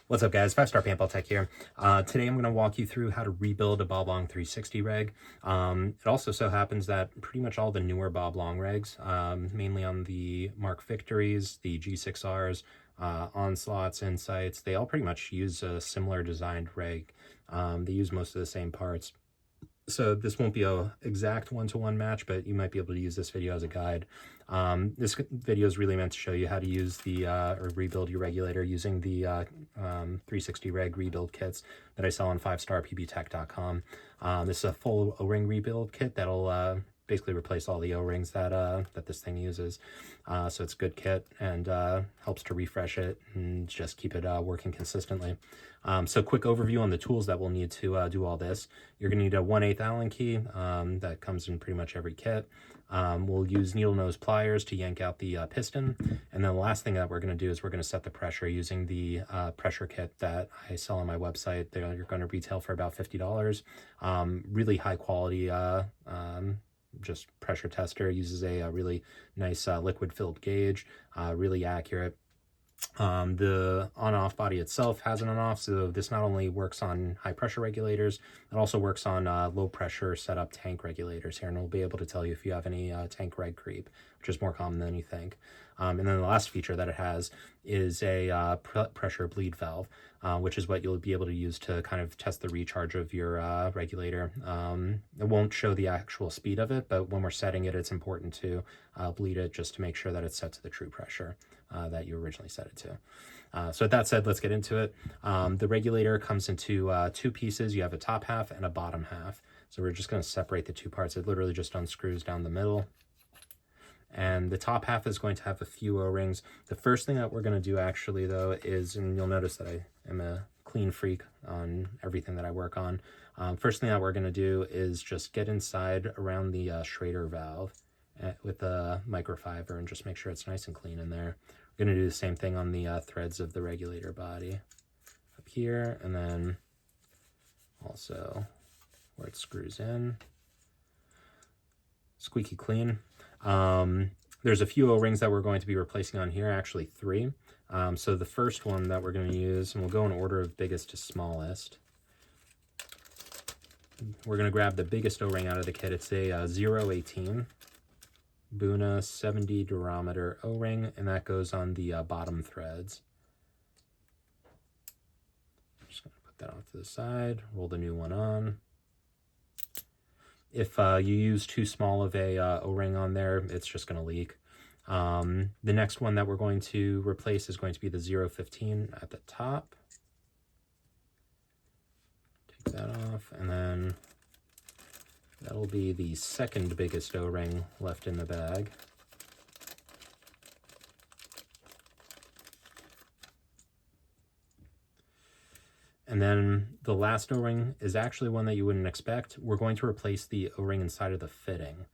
What's up, guys? 5 Star Paintball Tech here. Today I'm going to walk you through how to rebuild a Bob Long 360 reg. It also so happens that pretty much all the newer Bob Long regs, mainly on the Mark Victories, the G6Rs, Onslaughts, Insights, they all pretty much use a similar designed reg. They use most of the same parts. So this won't be a exact one-to-one match, but you might be able to use this video as a guide. This video is really meant to show you how to use the or rebuild your regulator using the 360 reg rebuild kits that I sell on 5starpbtech.com. This is a full O-ring rebuild kit that'll basically replace all the O-rings that that this thing uses. So it's a good kit and helps to refresh it and just keep it working consistently. So quick overview on the tools that we'll need to do all this. You're going to need a 1/8 Allen key that comes in pretty much every kit. We'll use needle nose pliers to yank out the piston. And then the last thing that we're going to do is we're going to set the pressure using the pressure kit that I sell on my website. You're going to retail for about $50. Really high quality just pressure tester. Uses a really nice liquid filled gauge, really accurate. The on-off body itself has an on-off, so this not only works on high pressure regulators, it also works on low pressure setup tank regulators here, and we'll be able to tell you if you have any tank reg creep, which is more common than you think. And then the last feature that it has is a pressure bleed valve, which is what you'll be able to use to kind of test the recharge of your regulator. It won't show the actual speed of it, but when we're setting it, it's important to bleed it just to make sure that it's set to the true pressure that you originally set it to. So with that said, let's get into it. The regulator comes into two pieces. You have a top half and a bottom half. So we're just going to separate the two parts. It literally just unscrews down the middle. And the top half is going to have a few O-rings. The first thing that we're going to do actually though is, and you'll notice that I am a clean freak on everything that I work on. First thing that we're going to do is just get inside around the Schrader valve with a microfiber and just make sure it's nice and clean in there. We're going to do the same thing on the threads of the regulator body up here, and then also where it screws in. Squeaky clean. There's a few O-rings that we're going to be replacing on here, actually 3. So the first one that we're going to use, and we'll go in order of biggest to smallest. We're going to grab the biggest O-ring out of the kit. It's a 018 Buna 70 durometer O-ring, and that goes on the bottom threads. I'm just going to put that off to the side, roll the new one on. If you use too small of a O-ring on there, it's just going to leak. The next one that we're going to replace is going to be the 015 at the top. Take that off, and then that'll be the second biggest O-ring left in the bag. And then the last O-ring is actually one that you wouldn't expect. We're going to replace the O-ring inside of the fitting.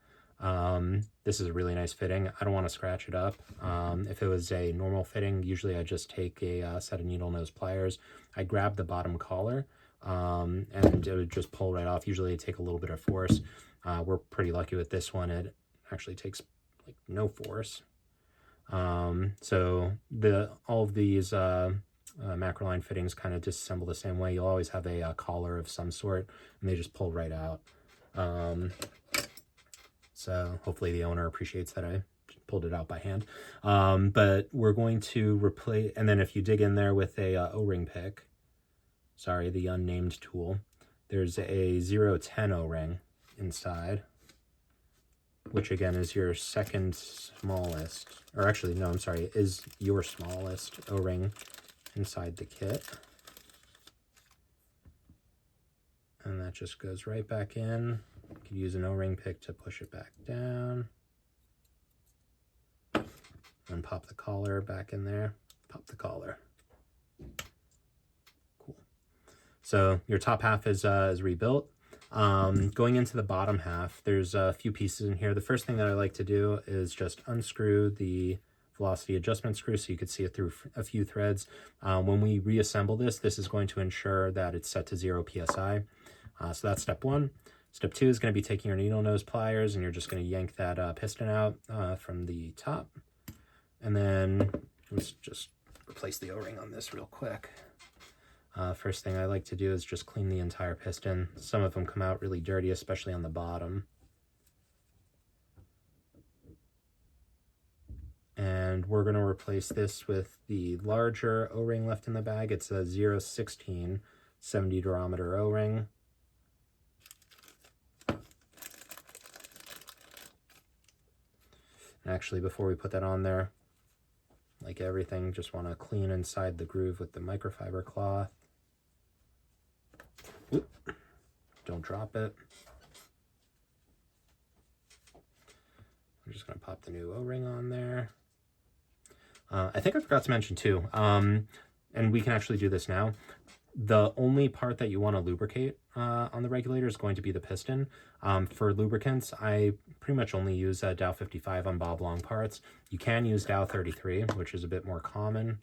This is a really nice fitting. I don't want to scratch it up. If it was a normal fitting, usually I just take a set of needle nose pliers. I grab the bottom collar and it would just pull right off. Usually it take a little bit of force. We're pretty lucky with this one. It actually takes like no force. So all of these macroline fittings kind of disassemble the same way. You'll always have a collar of some sort, and they just pull right out. So hopefully the owner appreciates that I pulled it out by hand. But we're going to replace, and then if you dig in there with a O-ring pick, sorry, the unnamed tool, there's a 010 O-ring inside, which again is your second smallest, or actually, no, I'm sorry, is your smallest O-ring inside the kit. And that just goes right back in. You could use an O-ring pick to push it back down. And pop the collar back in there. Pop the collar. Cool. So your top half is rebuilt. Going into the bottom half, there's a few pieces in here. The first thing that I like to do is just unscrew the velocity adjustment screw so you could see it through a few threads. When we reassemble this is going to ensure that it's set to 0 psi. So that's step 1. Step 2 is going to be taking your needle nose pliers, and you're just going to yank that piston out from the top. And then let's just replace the O-ring on this real quick. First thing I like to do is just clean the entire piston. Some of them come out really dirty, especially on the bottom. And we're going to replace this with the larger O-ring left in the bag. It's a 016 70 durometer O-ring. Actually, before we put that on there, like everything, just want to clean inside the groove with the microfiber cloth. Oop, don't drop it. I'm just going to pop the new O-ring on there. I think I forgot to mention too, and we can actually do this now. The only part that you want to lubricate on the regulator is going to be the piston. For lubricants, I pretty much only use Dow 55 on Bob Long parts. You can use Dow 33, which is a bit more common.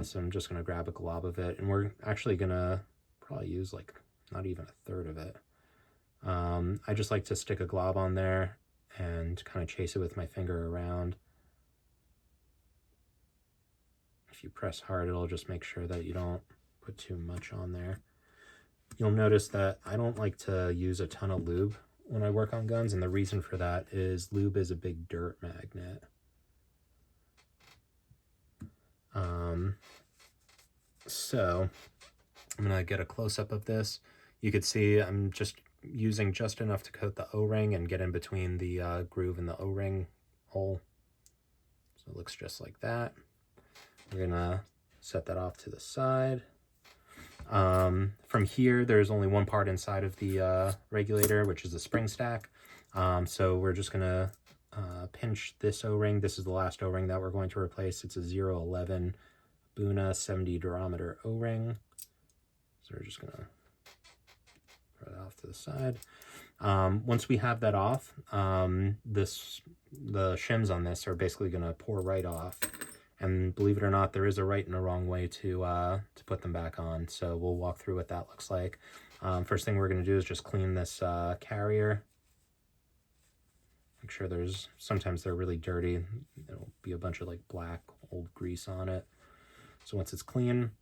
So I'm just going to grab a glob of it, and we're actually going to probably use like not even a third of it. I just like to stick a glob on there and kind of chase it with my finger around. If you press hard, it'll just make sure that you don't put too much on there. You'll notice that I don't like to use a ton of lube when I work on guns, and the reason for that is lube is a big dirt magnet. So I'm gonna get a close-up of this. You could see I'm just using just enough to coat the O-ring and get in between the groove and the O-ring hole. So it looks just like that. We're gonna set that off to the side. From here, there's only one part inside of the regulator, which is the spring stack. So we're just gonna pinch this O-ring. This is the last O-ring that we're going to replace. It's a 011 Buna 70 durometer O-ring. So we're just gonna put it off to the side. Once we have that off, the shims on this are basically gonna pour right off. And believe it or not, there is a right and a wrong way to put them back on. So we'll walk through what that looks like. First thing we're going to do is just clean this carrier. Make sure sometimes they're really dirty. There'll be a bunch of like black old grease on it. So once it's clean,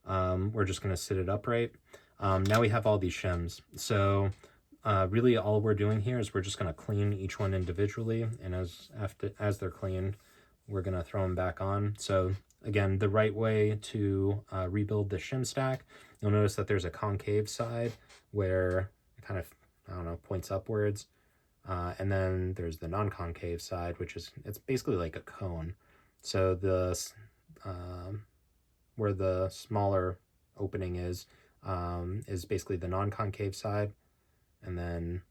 we're just going to sit it upright. Now we have all these shims. So really all we're doing here is we're just going to clean each one individually. And as they're cleaned, we're going to throw them back on. So again, the right way to rebuild the shim stack, you'll notice that there's a concave side where it kind of, I don't know, points upwards. And then there's the non-concave side, it's basically like a cone. So where the smaller opening is basically the non-concave side. And then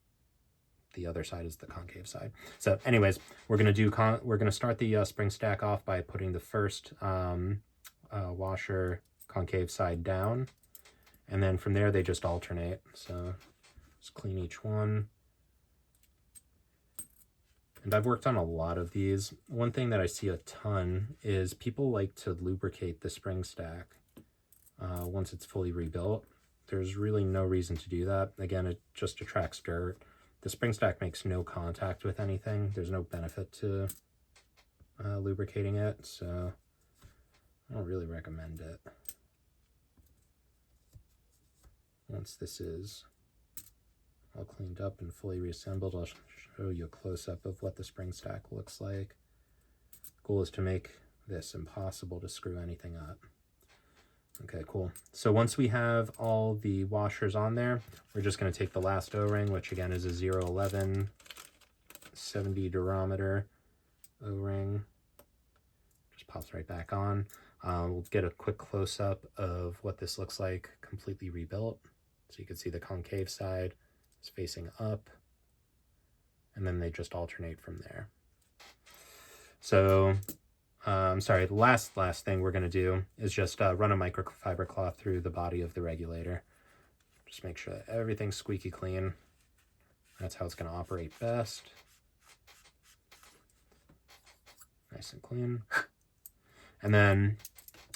the other side is the concave side. So anyways, we're gonna start the spring stack off by putting the first washer concave side down, and then from there they just alternate. So just clean each one. And I've worked on a lot of these. One thing that I see a ton is people like to lubricate the spring stack once it's fully rebuilt. There's really no reason to do that. Again, it just attracts dirt. The spring stack makes no contact with anything. There's no benefit to lubricating it, so I don't really recommend it. Once this is all cleaned up and fully reassembled, I'll show you a close-up of what the spring stack looks like. Goal is to make this impossible to screw anything up. Okay, cool. So once we have all the washers on there, we're just going to take the last O-ring, which again is a 011 70 durometer O-ring. Just pops right back on. We'll get a quick close-up of what this looks like completely rebuilt. So you can see the concave side is facing up, and then they just alternate from there. So sorry, the last thing we're going to do is just run a microfiber cloth through the body of the regulator. Just make sure that everything's squeaky clean. That's how it's going to operate best. Nice and clean. And then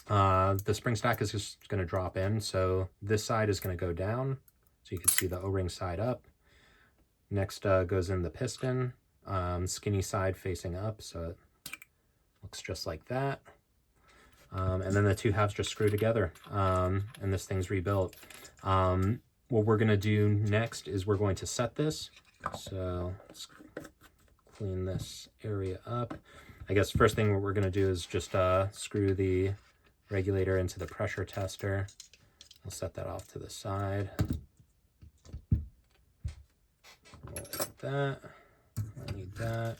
the spring stack is just going to drop in. So this side is going to go down. So you can see the O-ring side up. Next goes in the piston, skinny side facing up. So it looks just like that. And then the two halves just screw together, and this thing's rebuilt. What we're going to do next is we're going to set this. So let's clean this area up. I guess first thing what we're going to do is just screw the regulator into the pressure tester. We'll set that off to the side. Like that. I need that.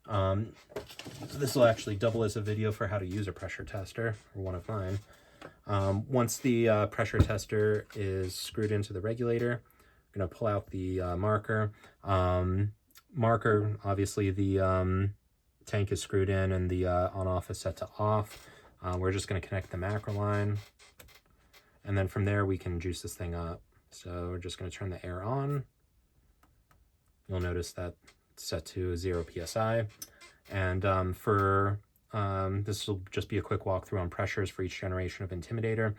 So this will actually double as a video for how to use a pressure tester, or one of mine. Once the pressure tester is screwed into the regulator, I'm going to pull out the marker. Marker, obviously the tank is screwed in and the on-off is set to off. We're just going to connect the macro line, and then from there we can juice this thing up. So we're just going to turn the air on. You'll notice that it's set to 0 psi. And this will just be a quick walkthrough on pressures for each generation of Intimidator.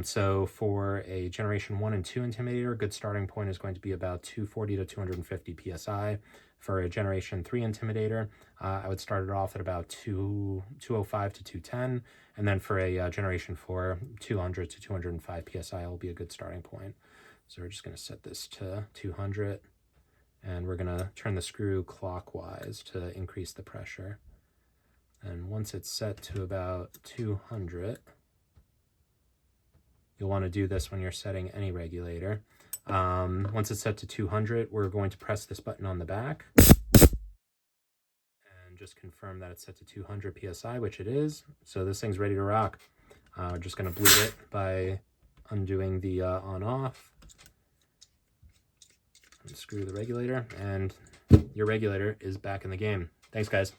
So for a generation 1 and 2 Intimidator, a good starting point is going to be about 240 to 250 psi. For a generation 3 Intimidator, I would start it off at about 205 to 210. And then for a generation 4, 200 to 205 psi will be a good starting point. So we're just going to set this to 200. And we're going to turn the screw clockwise to increase the pressure. And once it's set to about 200, you'll want to do this when you're setting any regulator. Once it's set to 200, we're going to press this button on the back and just confirm that it's set to 200 psi, which it is. So this thing's ready to rock. We're just going to bleed it by undoing the on-off. Unscrew the regulator, and your regulator is back in the game. Thanks, guys.